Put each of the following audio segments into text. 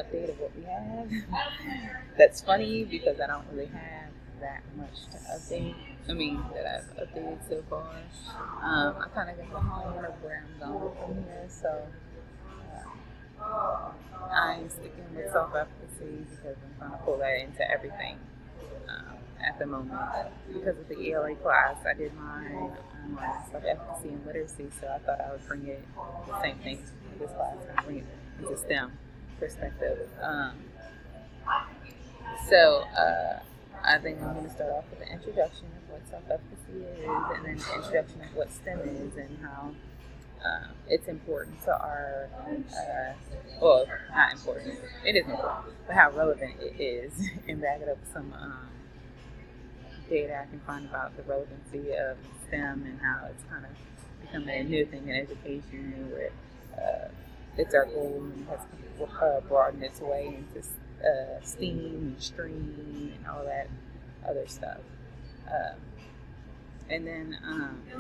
update of what we have. That's funny because I don't really have that much to update. I mean, that I've updated so far. I kind of got the hang of where I'm going from here, so I'm sticking with self-efficacy because I'm trying to pull that into everything at the moment. Because of the ELA class, I did my self-efficacy and literacy, so I thought I would bring it, the same thing to this class, and bring it into STEM perspective. So I think I'm going to start off with an introduction of what self-efficacy is, and then the introduction of what STEM is, and how it's important to our, well, not important, it is important, but how relevant it is, and back it up with some data I can find about the relevancy of STEM and how it's kind of becoming a new thing in education, where it's our goal and has broadened its way into STEAM and STREAM and all that other stuff. And then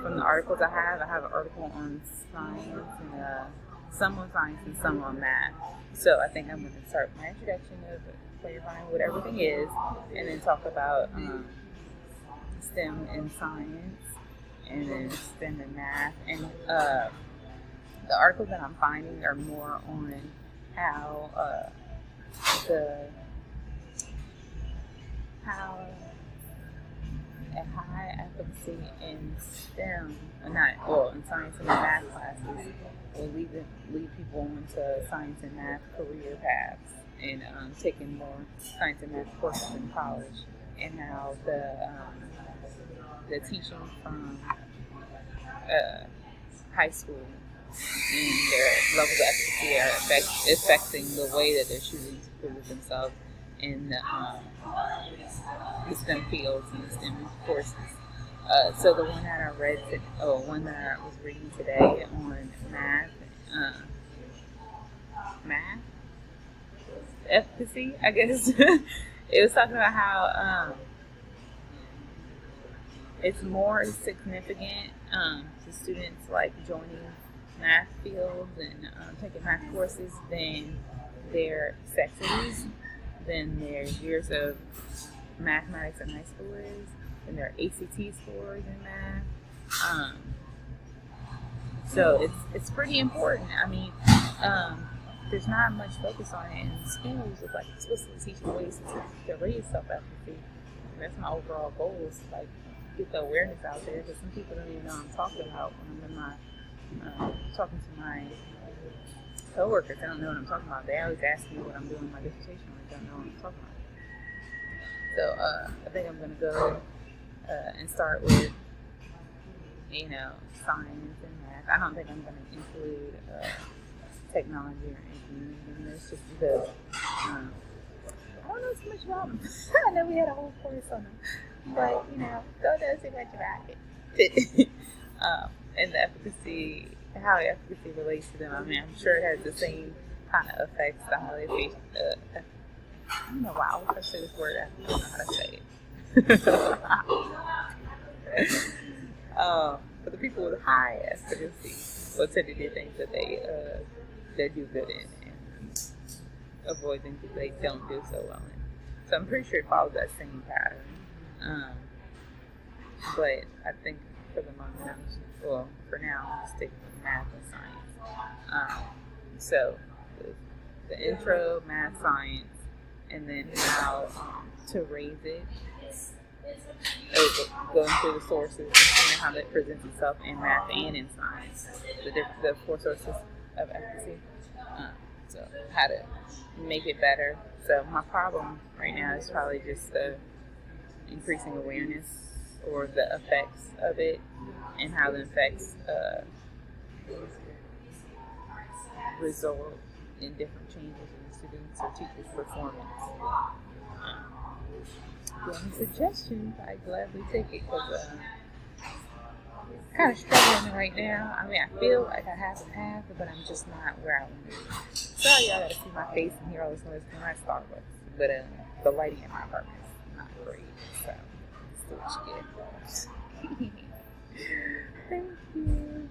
from the articles I have an article on science, and some on science and some on math. So I think I'm going to start my introduction of clarifying what everything is, and then talk about STEM and science, and then STEM and math. And the articles that I'm finding are more on how a high efficacy in STEM, in science and math classes, will lead people into science and math career paths, and taking more science and math courses in college, and how the teaching from high school and their levels of efficacy are affecting the way that they're choosing to prove themselves in the STEM fields and the STEM courses. So the one that I was reading today on math efficacy, I guess, it was talking about how it's more significant to students like joining math fields and taking math courses than their sex is, than their years of mathematics in high school is, than their ACT scores in math. So it's pretty important. I mean, there's not much focus on it in schools of like explicitly teaching ways to raise self-efficacy. That's my overall goal, is to like get the awareness out there, because some people don't even know what I'm talking about when I'm in my talking to my coworkers. They don't know what I'm talking about. They always ask me what I'm doing in my dissertation when they don't know what I'm talking about. So I think I'm going to go and start with, science and math. I don't think I'm going to include technology or engineering in this, just because I don't know too much about them. I know we had a whole course on them, but don't know too much about it. And the efficacy, how efficacy relates to them. I mean, I'm sure it has the same kind of effects to how they face. I don't know why I always say this word. I don't know how to say it. But the people with high efficacy will tend to do things that they do good in, and avoid things that they don't do so well in. So I'm pretty sure it follows that same pattern. But I think for the moment, for now, I'm just sticking with math and science. So the intro, math, science, and then how to raise it, going through the sources and seeing how that presents itself in math and in science, the four sources of efficacy. So how to make it better. So my problem right now is probably just increasing awareness, or the effects of it, and how the effects result in different changes in students or teachers' performance. If you have any suggestions, I gladly take it, because I'm kind of struggling right now. I mean, I feel like I have an half, but I'm just not where I want to be. Sorry, y'all gotta see my face and hear all this noise from my Starbucks, but the lighting in my apartment is not great, so let's see what you get. Thank you.